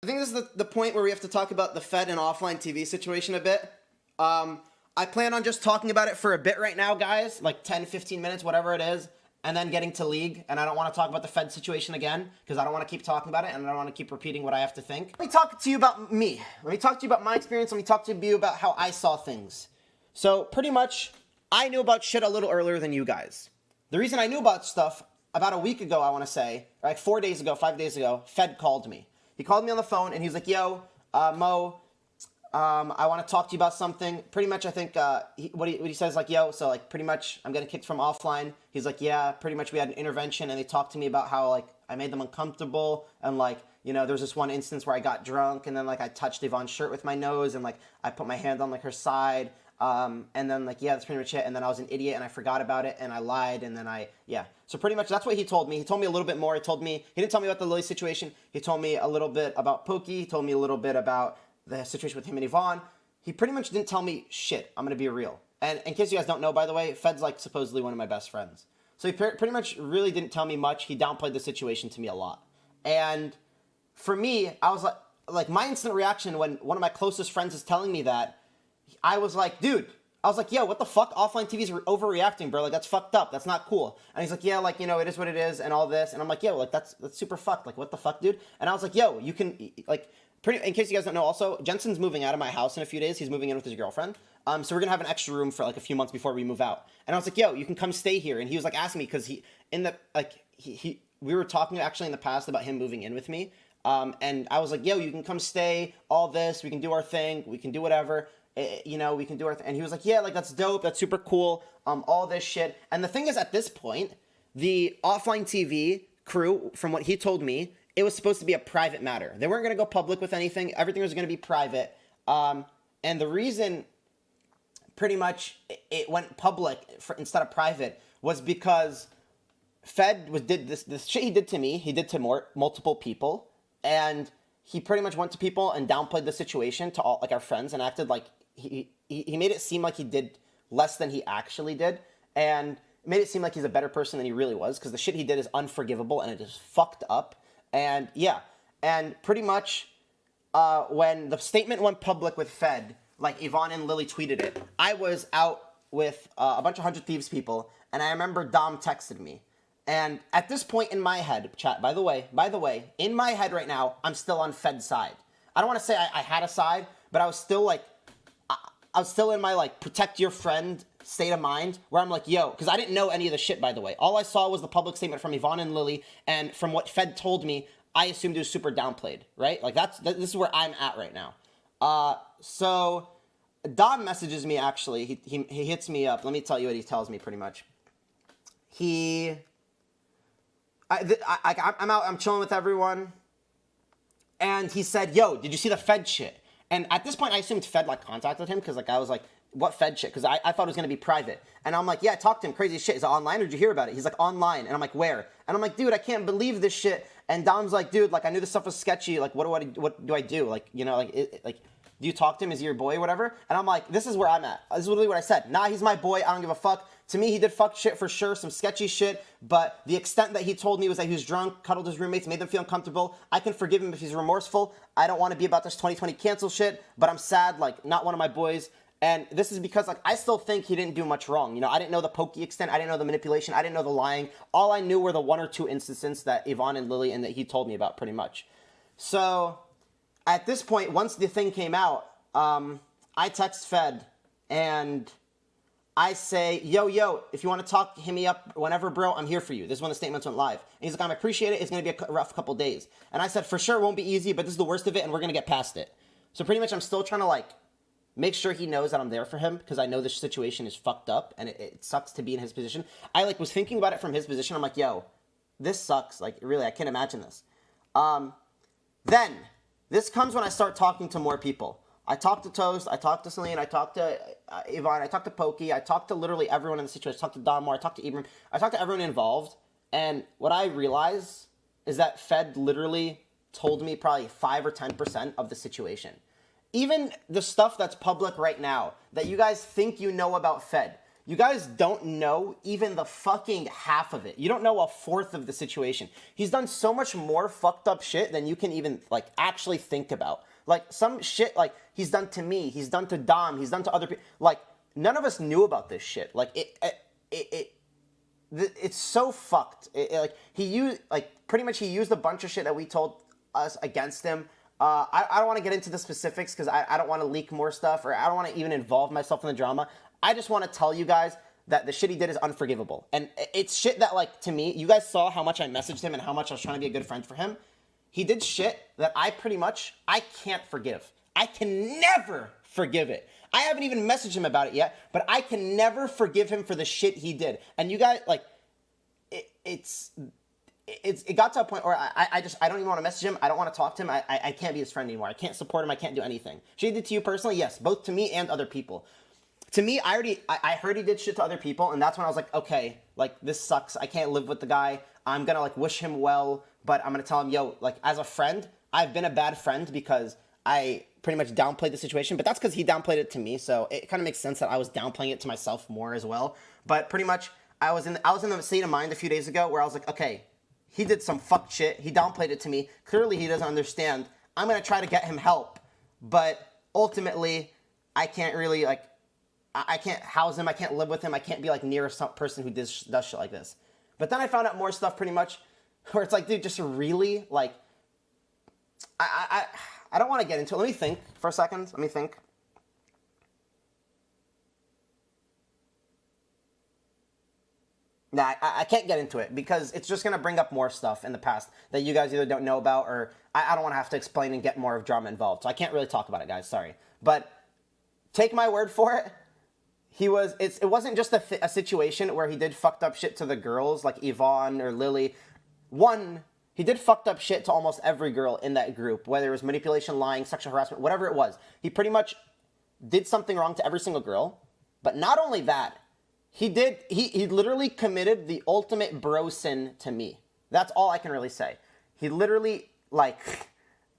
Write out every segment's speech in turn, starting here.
I think this is the point where we have to talk about the Fed and OfflineTV situation a bit. I plan on just talking about it for a bit right now, guys, like 10, 15 minutes, whatever it is, and then getting to League. And I don't want to talk about the Fed situation again because I don't want to keep talking about it and I don't want to keep repeating what I have to think. Let me talk to you about me. Let me talk to you about my experience. Let me talk to you about how I saw things. So pretty much, I knew about shit a little earlier than you guys. The reason I knew about stuff, about a week ago, I want to say, like 4 days ago, 5 days ago, Fed called me. He called me on the phone and he was like, yo, Mo, I want to talk to you about something. Pretty much, I think what he says, like, yo, so like pretty much I'm getting kicked from offline. He's like, yeah, pretty much we had an intervention and they talked to me about how like I made them uncomfortable and like, you know, there's this one instance where I got drunk and then like I touched Yvonne's shirt with my nose and like I put my hand on like her side. And then like, yeah, that's pretty much it. And then I was an idiot and I forgot about it and I lied and then yeah. So pretty much that's what he told me. He told me a little bit more. He didn't tell me about the Lily situation. He told me a little bit about Pokey. He told me a little bit about the situation with him and Yvonne. He pretty much didn't tell me shit. I'm going to be real. And in case you guys don't know, by the way, Fed's like supposedly one of my best friends. So he pretty much really didn't tell me much. He downplayed the situation to me a lot. And for me, I was like my instant reaction when one of my closest friends is telling me that, I was like, dude, I was like, yo, what the fuck? OfflineTV's overreacting, bro. Like, that's fucked up. That's not cool. And he's like, yeah, like, you know, it is what it is and all this. And I'm like, yo, like, that's super fucked. Like, what the fuck, dude? And I was like, yo, you can, like, in case you guys don't know also, Jensen's moving out of my house in a few days. He's moving in with his girlfriend. So we're going to have an extra room for, like, a few months before we move out. And I was like, yo, you can come stay here. And he was, like, asking me because we were talking actually in the past about him moving in with me. And I was like, yo, you can come stay, all this. We can do our thing. We can do whatever. You know, we can do our thing. And he was like, yeah, like, that's dope. That's super cool. All this shit. And the thing is, at this point, the OfflineTV crew, from what he told me, it was supposed to be a private matter. They weren't going to go public with anything. Everything was going to be private. And the reason pretty much it went public instead of private was because Fed did this shit he did to me. He did to multiple people. And he pretty much went to people and downplayed the situation to all, like, our friends, and acted like he made it seem like he did less than he actually did, and made it seem like he's a better person than he really was, because the shit he did is unforgivable and it is fucked up. And yeah, and pretty much when the statement went public with Fed, like Yvonne and Lily tweeted it, I was out with a bunch of 100 Thieves people, and I remember Dom texted me. And at this point in my head, chat, by the way, in my head right now, I'm still on Fed's side. I don't want to say I had a side, but I was still like, I was still in my like protect your friend state of mind where I'm like, yo, because I didn't know any of the shit, by the way. All I saw was the public statement from Yvonne and Lily, and from what Fed told me, I assumed it was super downplayed, right? Like this is where I'm at right now. So Dom messages me actually. He hits me up. Let me tell you what he tells me pretty much. I'm out, I'm chilling with everyone, and he said, yo, did you see the Fed shit? And at this point, I assumed Fed, like, contacted him, because, like, I was like, what Fed shit? Because I thought it was going to be private. And I'm like, yeah, I talked to him, crazy shit. Is it online, or did you hear about it? He's like, online. And I'm like, where? And I'm like, dude, I can't believe this shit. And Dom's like, dude, like, I knew this stuff was sketchy. Like, what do I do? Like, you know, like, do you talk to him? Is he your boy or whatever? And I'm like, this is where I'm at. This is literally what I said. Nah, he's my boy. I don't give a fuck. To me, he did fuck shit for sure, some sketchy shit, but the extent that he told me was that he was drunk, cuddled his roommates, made them feel uncomfortable. I can forgive him if he's remorseful. I don't want to be about this 2020 cancel shit, but I'm sad, like, not one of my boys. And this is because, like, I still think he didn't do much wrong. You know, I didn't know the pokey extent. I didn't know the manipulation. I didn't know the lying. All I knew were the 1 or 2 instances that Yvonne and Lily and that he told me about, pretty much. So, at this point, once the thing came out, I text Fed, and I say, yo, if you want to talk, hit me up whenever, bro. I'm here for you. This is when the statements went live. And he's like, I appreciate it. It's going to be a rough couple days. And I said, for sure, it won't be easy, but this is the worst of it, and we're going to get past it. So pretty much I'm still trying to, like, make sure he knows that I'm there for him, because I know this situation is fucked up, and it sucks to be in his position. I, like, was thinking about it from his position. I'm like, yo, this sucks. Like, really, I can't imagine this. Then, this comes when I start talking to more people. I talked to Toast, I talked to Celine, I talked to Yvonne, I talked to Pokey, I talked to literally everyone in the situation. I talked to Don Moore, I talked to Ibram, I talked to everyone involved, and what I realize is that Fed literally told me probably 5 or 10% of the situation. Even the stuff that's public right now, that you guys think you know about Fed, You guys don't know even the fucking half of it. You don't know a fourth of the situation. He's done so much more fucked up shit than you can even, like, actually think about. Like, some shit, like, he's done to me, he's done to Dom, he's done to other people. Like, none of us knew about this shit. Like, it's so fucked. Like, he used, like, pretty much he used a bunch of shit that we told us against him. I don't want to get into the specifics because I don't want to leak more stuff, or I don't want to even involve myself in the drama. I just want to tell you guys that the shit he did is unforgivable. And it's shit that, like, to me, you guys saw how much I messaged him and how much I was trying to be a good friend for him. He did shit that I can't forgive. I can never forgive it. I haven't even messaged him about it yet, but I can never forgive him for the shit he did. And you guys, like, it got to a point where I don't even want to message him. I don't want to talk to him. I can't be his friend anymore. I can't support him. I can't do anything. Shit he did to you personally? Yes, both to me and other people. To me, I heard he did shit to other people, and that's when I was like, okay, like, this sucks. I can't live with the guy. I'm gonna, like, wish him well, but I'm gonna tell him, yo, like, as a friend, I've been a bad friend because I pretty much downplayed the situation, but that's because he downplayed it to me, so it kind of makes sense that I was downplaying it to myself more as well. But pretty much, I was in the state of mind a few days ago where I was like, okay, he did some fucked shit. He downplayed it to me. Clearly, he doesn't understand. I'm gonna try to get him help, but ultimately, I can't really, like, I can't house him. I can't live with him. I can't be, like, near some person who does shit like this. But then I found out more stuff pretty much where it's like, dude, just really, like, I don't want to get into it. Let me think for a second. Let me think. Nah, I can't get into it because it's just going to bring up more stuff in the past that you guys either don't know about, or I don't want to have to explain and get more of drama involved. So I can't really talk about it, guys. Sorry. But take my word for it. It wasn't just a situation where he did fucked up shit to the girls like Yvonne or Lily. One, he did fucked up shit to almost every girl in that group, whether it was manipulation, lying, sexual harassment, whatever it was. He pretty much did something wrong to every single girl. But not only that, he literally committed the ultimate bro sin to me. That's all I can really say. He literally, like,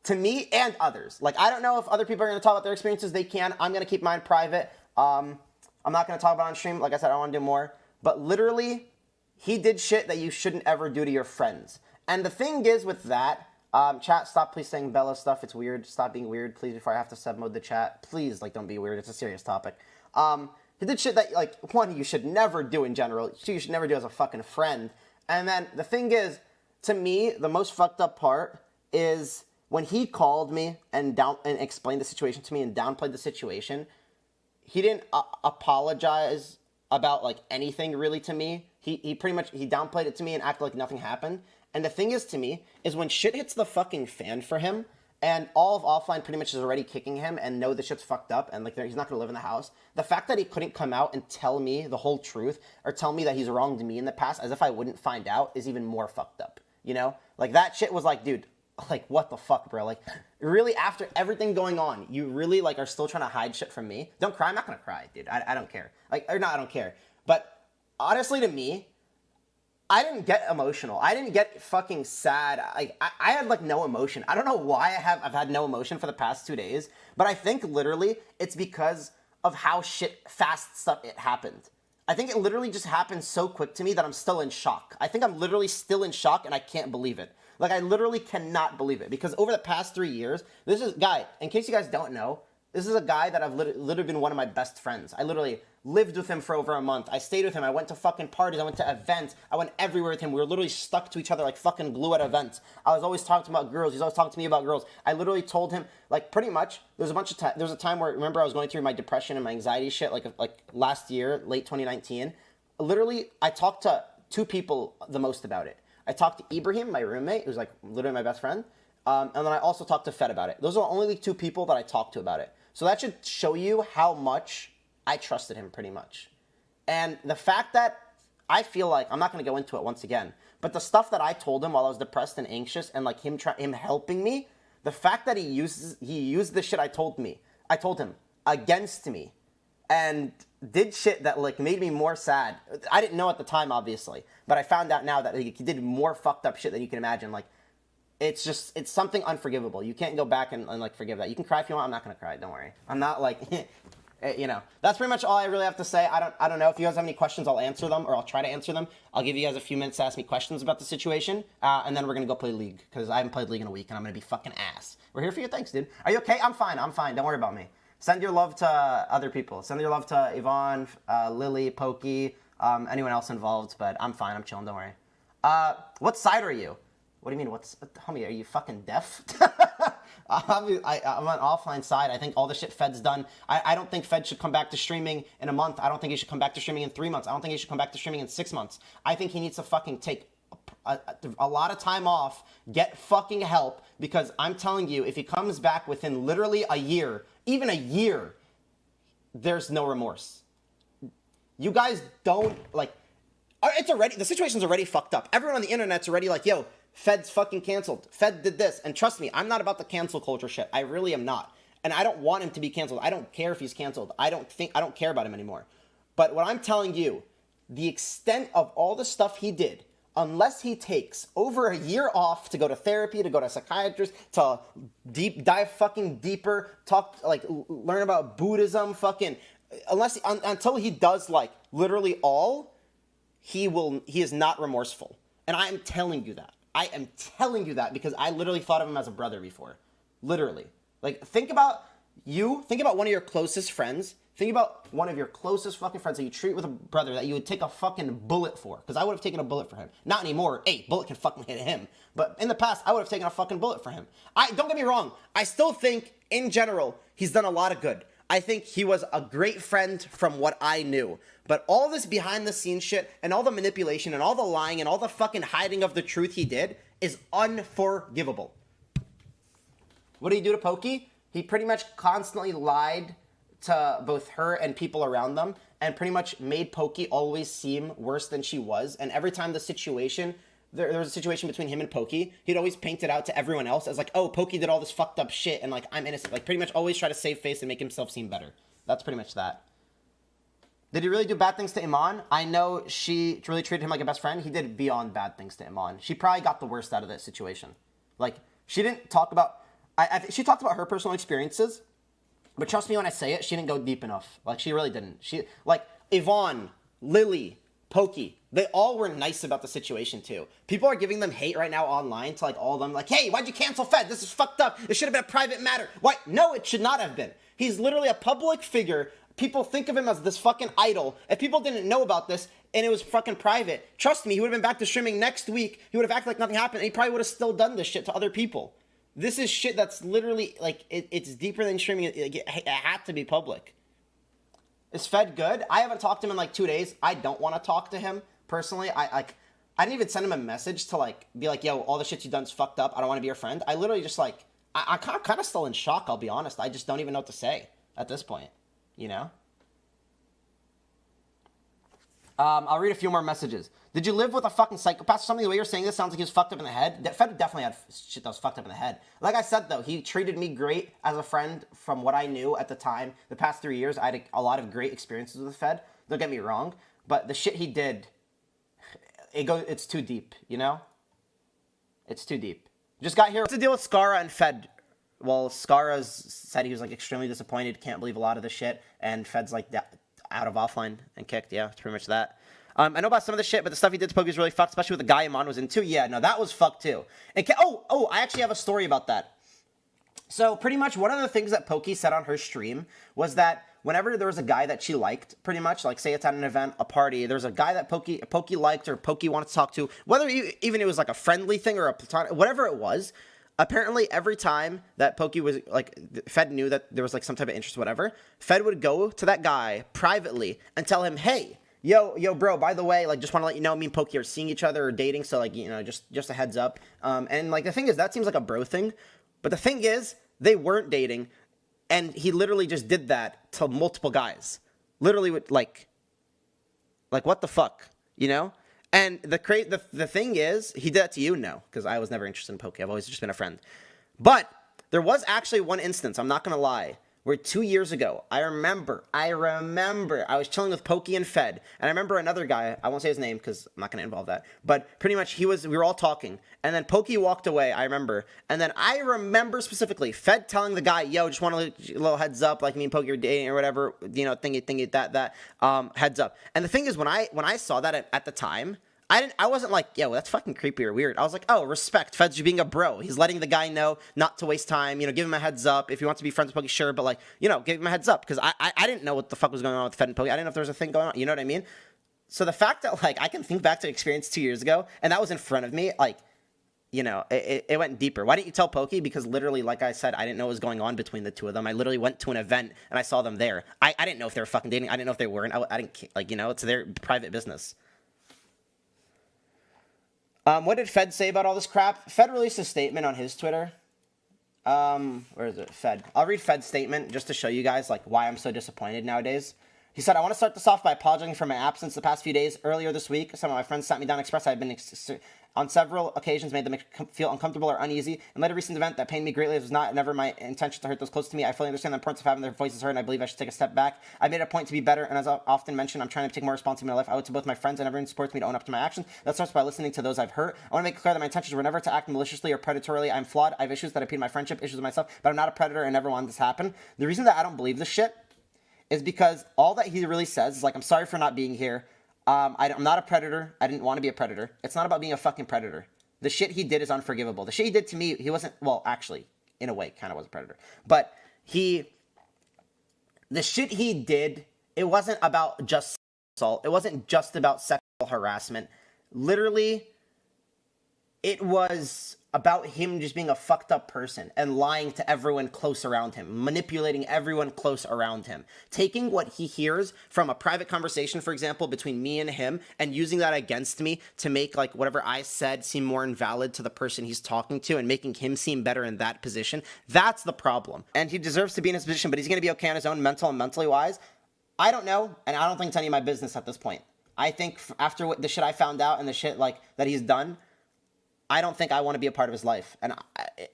to me and others. Like, I don't know if other people are going to talk about their experiences. They can. I'm going to keep mine private. I'm not going to talk about it on stream. Like I said, I want to do more. But literally, he did shit that you shouldn't ever do to your friends. And the thing is with that, chat, stop please saying Bella stuff. It's weird. Stop being weird, please, before I have to sub mode the chat. Please, like, don't be weird. It's a serious topic. He did shit that, like, one, you should never do in general. Two, you should never do as a fucking friend. And then the thing is, to me, the most fucked up part is when he called me and explained the situation to me and downplayed the situation. He didn't apologize about, like, anything really to me. He pretty much, he downplayed it to me and acted like nothing happened. And the thing is, to me, is when shit hits the fucking fan for him, and all of Offline pretty much is already kicking him and know the shit's fucked up and, like, he's not gonna live in the house. The fact that he couldn't come out and tell me the whole truth or tell me that he's wronged me in the past as if I wouldn't find out is even more fucked up, you know? Like, that shit was like, dude, like, what the fuck, bro? Like, really, after everything going on, you really, like, are still trying to hide shit from me? Don't cry. I'm not gonna cry, dude. I don't care. Like, or not, I don't care. But honestly, to me, I didn't get emotional. I didn't get fucking sad. I had, like, no emotion. I don't know why I've had no emotion for the past 2 days, but I think literally it's because of how fast stuff it happened. I think it literally just happened so quick to me that I'm still in shock. I think I'm literally still in shock and I can't believe it. Like, I literally cannot believe it because over the past 3 years, this is, guy, in case you guys don't know, this is a guy that I've literally been one of my best friends. I literally lived with him for over a month. I stayed with him. I went to fucking parties. I went to events. I went everywhere with him. We were literally stuck to each other like fucking glue at events. I was always talking to him about girls. He's always talking to me about girls. I literally told him, like, pretty much, there was a time where, remember, I was going through my depression and my anxiety shit, like last year, late 2019. Literally, I talked to 2 people the most about it. I talked to Ibrahim, my roommate, who's, like, literally my best friend. And then I also talked to Fed about it. Those are the only 2 people that I talked to about it. So that should show you how much I trusted him, pretty much. And the fact that I feel like, I'm not going to go into it once again, but the stuff that I told him while I was depressed and anxious and, like, him helping me, the fact that he used the shit I told him against me and did shit that, like, made me more sad. I didn't know at the time, obviously, but I found out now that, like, he did more fucked up shit than you can imagine. Like, it's something unforgivable. You can't go back and like, forgive that. You can cry if you want. I'm not going to cry. Don't worry. I'm not, like, You know, that's pretty much all I really have to say. I don't know. If you guys have any questions, I'll answer them, or I'll try to answer them. I'll give you guys a few minutes to ask me questions about the situation, and then we're gonna go play League, because I haven't played League in a week, and I'm gonna be fucking ass. We're here for you. Thanks, dude. Are you okay? I'm fine. I'm fine. Don't worry about me. Send your love to other people. Send your love to Yvonne, Lily, Pokey, anyone else involved, but I'm fine. I'm chilling. Don't worry. What side are you? What do you mean? Homie, are you fucking deaf? I'm on offline side. I think all the shit Fed's done. I don't think Fed should come back to streaming in a month. I don't think he should come back to streaming in 3 months. I don't think he should come back to streaming in 6 months. I think he needs to fucking take a lot of time off, get fucking help, because I'm telling you, if he comes back within literally a year, even a year, there's no remorse. You guys don't, like, it's already, the situation's already fucked up. Everyone on the internet's already like, yo, Fed's fucking canceled. Fed did this. And trust me, I'm not about the cancel culture shit. I really am not. And I don't want him to be canceled. I don't care if he's canceled. I don't care about him anymore. But what I'm telling you, the extent of all the stuff he did, unless he takes over a year off to go to therapy, to go to a psychiatrist, to dive fucking deeper, learn about Buddhism, until he does like literally all, he is not remorseful. And I am telling you that. I am telling you that because I literally thought of him as a brother before. Literally. Like, think about one of your closest friends. Think about one of your closest fucking friends that you treat with a brother that you would take a fucking bullet for. Because I would have taken a bullet for him. Not anymore. Hey, bullet can fucking hit him. But in the past, I would have taken a fucking bullet for him. Don't get me wrong. I still think, in general, he's done a lot of good. I think he was a great friend from what I knew. But all this behind the scenes shit and all the manipulation and all the lying and all the fucking hiding of the truth he did is unforgivable. What did he do to Pokey? He pretty much constantly lied to both her and people around them and pretty much made Pokey always seem worse than she was. And every time the situation, there was a situation between him and Pokey, he'd always paint it out to everyone else as like, oh, Pokey did all this fucked up shit and like, I'm innocent. Like, pretty much always try to save face and make himself seem better. That's pretty much that. Did he really do bad things to Iman? I know she really treated him like a best friend. He did beyond bad things to Iman. She probably got the worst out of that situation. Like, she didn't talk about, she talked about her personal experiences, but trust me when I say it, she didn't go deep enough. Like, she really didn't. Like, Yvonne, Lily, Pokey, they all were nice about the situation too. People are giving them hate right now online to like all of them, like, hey, why'd you cancel Fed? This is fucked up. It should have been a private matter. Why? No, it should not have been. He's literally a public figure. People think of him as this fucking idol. If people didn't know about this and it was fucking private, trust me, he would have been back to streaming next week. He would have acted like nothing happened and he probably would have still done this shit to other people. This is shit that's literally, like, it's deeper than streaming. It had to be public. Is Fed good? I haven't talked to him in like 2 days. I don't want to talk to him personally. I didn't even send him a message to like be like, yo, all the shit you've done is fucked up. I don't want to be your friend. I literally just like, I'm kind of still in shock, I'll be honest. I just don't even know what to say at this point, you know? I'll read a few more messages. Did you live with a fucking psychopath or something? The way you're saying this sounds like he was fucked up in the head. Fed definitely had shit that was fucked up in the head. Like I said, though, he treated me great as a friend from what I knew at the time. The past 3 years, I had a lot of great experiences with Fed. Don't get me wrong. But the shit he did, it's too deep, you know? It's too deep. Just got here. What's the deal with Skara and Fed? Well, Skara said he was like extremely disappointed, can't believe a lot of the shit, and Fed's like out of offline and kicked. Yeah, it's pretty much that. I know about some of the shit, but the stuff he did to Pokey was really fucked, especially with the guy Iman was in too. Yeah, no, that was fucked too. And I actually have a story about that. So pretty much one of the things that Pokey said on her stream was that whenever there was a guy that she liked, pretty much, like say it's at an event, a party, there's a guy that Pokey liked or Pokey wanted to talk to, whether even it was like a friendly thing or a platonic, whatever it was, apparently every time that Pokey was, like, Fed knew that there was like some type of interest or whatever, Fed would go to that guy privately and tell him, hey, yo, bro, by the way, like, just want to let you know, me and Pokey are seeing each other or dating, so, like, you know, just a heads up. And, like, the thing is, that seems like a bro thing, but the thing is, they weren't dating, and he literally just did that to multiple guys. Literally, like, what the fuck, you know? And the thing is, he did that to you? No, because I was never interested in Pokey. I've always just been a friend. But there was actually one instance, I'm not going to lie, where 2 years ago, I remember, I was chilling with Pokey and Fed, and I remember another guy, I won't say his name because I'm not going to involve that, but pretty much we were all talking, and then Pokey walked away, I remember, and then I remember specifically Fed telling the guy, yo, just want a little heads up, like me and Pokey were dating or whatever, you know, thingy, that, heads up. And the thing is, when I saw that at the time, I wasn't like, yo, that's fucking creepy or weird. I was like, oh, respect. Fed's just being a bro. He's letting the guy know not to waste time. You know, give him a heads up. If he wants to be friends with Pokey, sure. But, like, you know, give him a heads up. Because I didn't know what the fuck was going on with Fed and Pokey. I didn't know if there was a thing going on. You know what I mean? So the fact that, like, I can think back to experience 2 years ago, and that was in front of me, like, you know, it went deeper. Why didn't you tell Pokey? Because literally, like I said, I didn't know what was going on between the two of them. I literally went to an event, and I saw them there. I didn't know if they were fucking dating. I didn't know if they weren't. I didn't, like, you know, it's their private business. What did Fed say about all this crap? Fed released a statement on his Twitter. Where is it? Fed. I'll read Fed's statement just to show you guys, like, why I'm so disappointed nowadays. He said, I want to start this off by apologizing for my absence the past few days. Earlier this week, some of my friends sat me down and expressed I had been on several occasions made them feel uncomfortable or uneasy. In light of a recent event that pained me greatly, it was never my intention to hurt those close to me. I fully understand the importance of having their voices heard, and I believe I should take a step back. I made a point to be better, and as I often mentioned, I'm trying to take more responsibility in my life. I owe it to both my friends and everyone who supports me to own up to my actions. That starts by listening to those I've hurt. I want to make it clear that my intentions were never to act maliciously or predatorily. I'm flawed. I have issues that impede my friendship, issues with myself, but I'm not a predator and never wanted this to happen. The reason that I don't believe this shit is because all that he really says is like, I'm sorry for not being here. I'm not a predator. I didn't want to be a predator. It's not about being a fucking predator. The shit he did is unforgivable. The shit he did to me, he wasn't, well, actually, in a way, kind of was a predator. But the shit he did, it wasn't about just assault. It wasn't just about sexual harassment. Literally, it was about him just being a fucked up person and lying to everyone close around him, manipulating everyone close around him, taking what he hears from a private conversation, for example, between me and him, and using that against me to make, like, whatever I said seem more invalid to the person he's talking to and making him seem better in that position. That's the problem. And he deserves to be in his position, but he's going to be okay on his own, mental and mentally wise. I don't know, and I don't think it's any of my business at this point. I think after the shit I found out and the shit, like, that he's done, I don't think I want to be a part of his life. And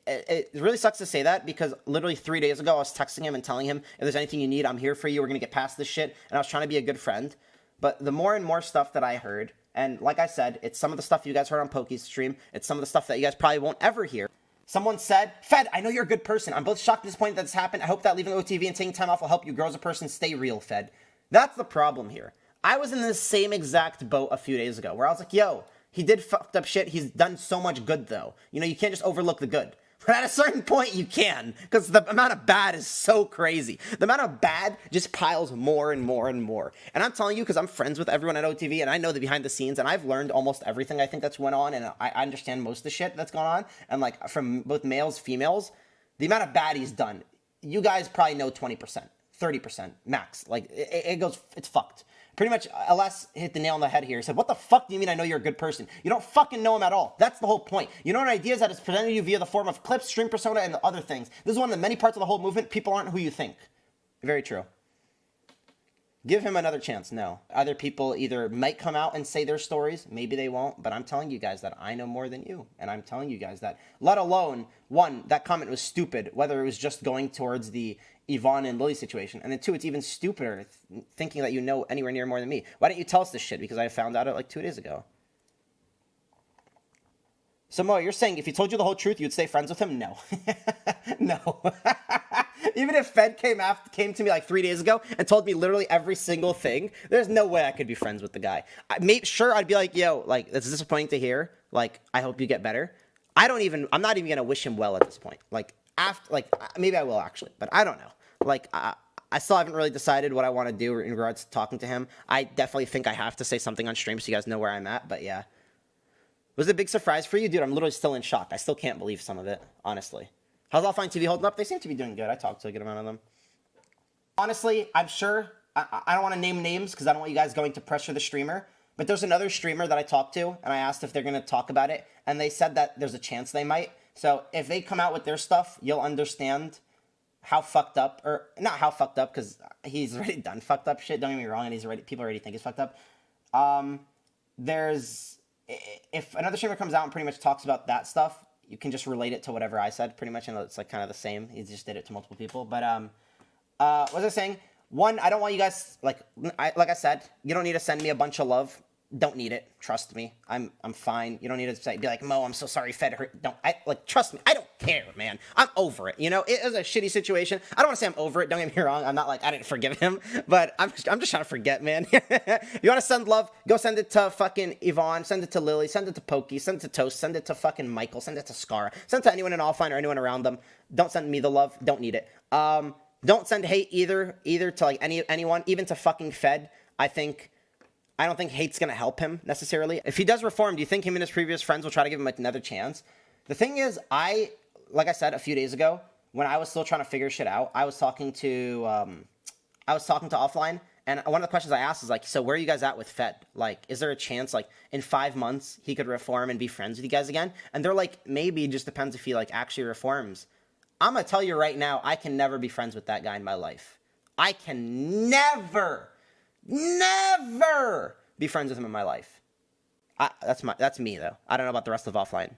it really sucks to say that, because literally 3 days ago, I was texting him and telling him, if there's anything you need, I'm here for you. We're going to get past this shit. And I was trying to be a good friend. But the more and more stuff that I heard, and like I said, it's some of the stuff you guys heard on Pokey's stream. It's some of the stuff that you guys probably won't ever hear. Someone said, Fed, I know you're a good person. I'm both shocked and disappointed that this happened. I hope that leaving OTV and taking time off will help you grow as a person. Stay real, Fed. That's the problem here. I was in the same exact boat a few days ago, where I was like, yo, he did fucked up shit. He's done so much good, though. You know, you can't just overlook the good. But at a certain point, you can, because the amount of bad is so crazy. The amount of bad just piles more and more and more. And I'm telling you, because I'm friends with everyone at OTV, and I know the behind the scenes, and I've learned almost everything I think that's went on, and I understand most of the shit that's gone on. And, like, from both males, females, the amount of bad he's done, you guys probably know 20%, 30% max. Like, it goes, it's fucked. Pretty much, LS hit the nail on the head here. He said, what the fuck do you mean I know you're a good person? You don't fucking know him at all. That's the whole point. You know what ideas that is presented to you via the form of clips, stream persona, and the other things. This is one of the many parts of the whole movement. People aren't who you think. Very true. Give him another chance. No. Other people either might come out and say their stories. Maybe they won't. But I'm telling you guys that I know more than you. And I'm telling you guys that, let alone, one, that comment was stupid, whether it was just going towards the Yvonne and Lily situation. And then two, it's even stupider thinking that you know anywhere near more than me. Why didn't you tell us this shit? Because I found out it like 2 days ago. So Mo, you're saying if he told you the whole truth, you'd stay friends with him? No. No. Even if Fed came to me like 3 days ago and told me literally every single thing, there's no way I could be friends with the guy. Sure, I'd be like, yo, like, it's disappointing to hear. Like, I hope you get better. I'm not even going to wish him well at this point. Like, maybe I will actually, but I don't know. Like, I still haven't really decided what I want to do in regards to talking to him. I definitely think I have to say something on stream so you guys know where I'm at, but yeah. Was it a big surprise for you? Dude, I'm literally still in shock. I still can't believe some of it, honestly. How's OfflineTV holding up? They seem to be doing good. I talked to a good amount of them. Honestly, I'm sure, I don't want to name names because I don't want you guys going to pressure the streamer, but there's another streamer that I talked to, and I asked if they're going to talk about it, and they said that there's a chance they might. So if they come out with their stuff, you'll understand how fucked up, or not how fucked up, because he's already done fucked up shit, don't get me wrong, and people already think he's fucked up. If another streamer comes out and pretty much talks about that stuff, you can just relate it to whatever I said, pretty much, and it's like kind of the same. He just did it to multiple people, but What was I saying? One, I don't want you guys, like I said, you don't need to send me a bunch of love. Don't need it. Trust me. I'm fine. You don't need to be like, Mo, I'm so sorry Fed hurt. Trust me. I don't care, man. I'm over it. You know, it was a shitty situation. I don't want to say I'm over it. Don't get me wrong. I'm not like, I didn't forgive him, but I'm just trying to forget, man. You want to send love? Go send it to fucking Yvonne. Send it to Lily. Send it to Pokey. Send it to Toast. Send it to fucking Michael. Send it to Scar. Send it to anyone in offline or anyone around them. Don't send me the love. Don't need it. Don't send hate either to like anyone, even to fucking Fed. I don't think hate's gonna help him necessarily. If he does reform, do you think him and his previous friends will try to give him another chance? The thing is, like I said a few days ago, when I was still trying to figure shit out, I was talking to Offline, and one of the questions I asked is like, so where are you guys at with Fed? Like, is there a chance like in 5 months he could reform and be friends with you guys again? And they're like, maybe, it just depends if he like actually reforms. I'm gonna tell you right now, I can never be friends with that guy in my life. I can never be friends with him in my life. That's me though. I don't know about the rest of Offline.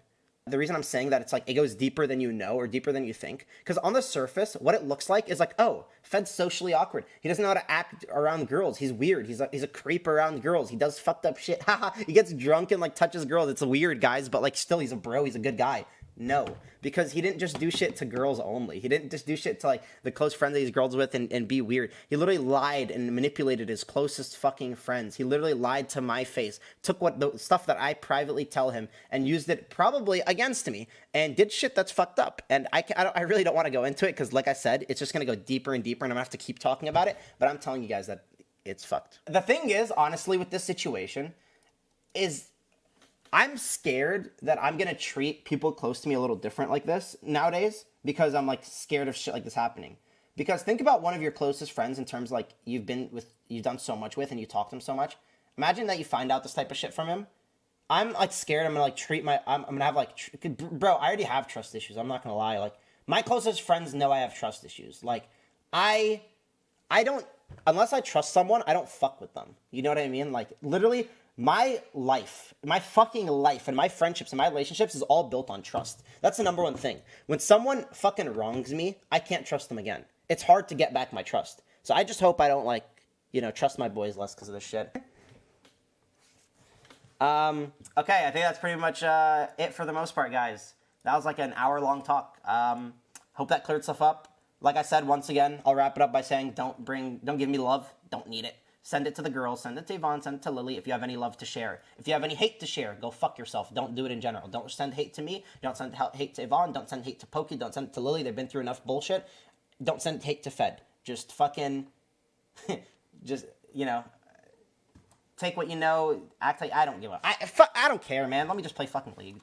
The reason I'm saying that, it's like it goes deeper than you know or deeper than you think. Because on the surface, what it looks like is like, oh, Fed's socially awkward. He doesn't know how to act around girls. He's weird. He's a creep around girls. He does fucked up shit. He gets drunk and like touches girls. It's weird, guys. But like still, he's a bro. He's a good guy. No, because he didn't just do shit to girls only. He didn't just do shit to like the close friends that he's girls with and be weird. He literally lied and manipulated his closest fucking friends. He literally lied to my face, took the stuff that I privately tell him and used it probably against me and did shit that's fucked up. And I really don't want to go into it because like I said, it's just going to go deeper and deeper and I'm going to have to keep talking about it. But I'm telling you guys that it's fucked. The thing is, honestly, with this situation is I'm scared that I'm going to treat people close to me a little different like this nowadays because I'm like scared of shit like this happening. Because think about one of your closest friends in terms of like you've done so much with and you talk to him so much. Imagine that you find out this type of shit from him. I'm like scared I'm going to like I'm going to have like, bro, I already have trust issues. I'm not going to lie. Like my closest friends know I have trust issues. Like I don't, unless I trust someone, I don't fuck with them. You know what I mean? Like literally, my life, my fucking life, and my friendships and my relationships is all built on trust. That's the number one thing. When someone fucking wrongs me, I can't trust them again. It's hard to get back my trust. So I just hope I don't like, you know, trust my boys less because of this shit. Okay, I think that's pretty much it for the most part, guys. That was like an hour-long talk. Hope that cleared stuff up. Like I said, once again, I'll wrap it up by saying don't give me love. Don't need it. Send it to the girls, send it to Yvonne, send it to Lily if you have any love to share. If you have any hate to share, go fuck yourself. Don't do it in general. Don't send hate to me. Don't send hate to Yvonne. Don't send hate to Pokey. Don't send it to Lily. They've been through enough bullshit. Don't send hate to Fed. Just fucking, just, you know, take what you know, act like I don't give a, I don't care, man. Let me just play fucking League, dude.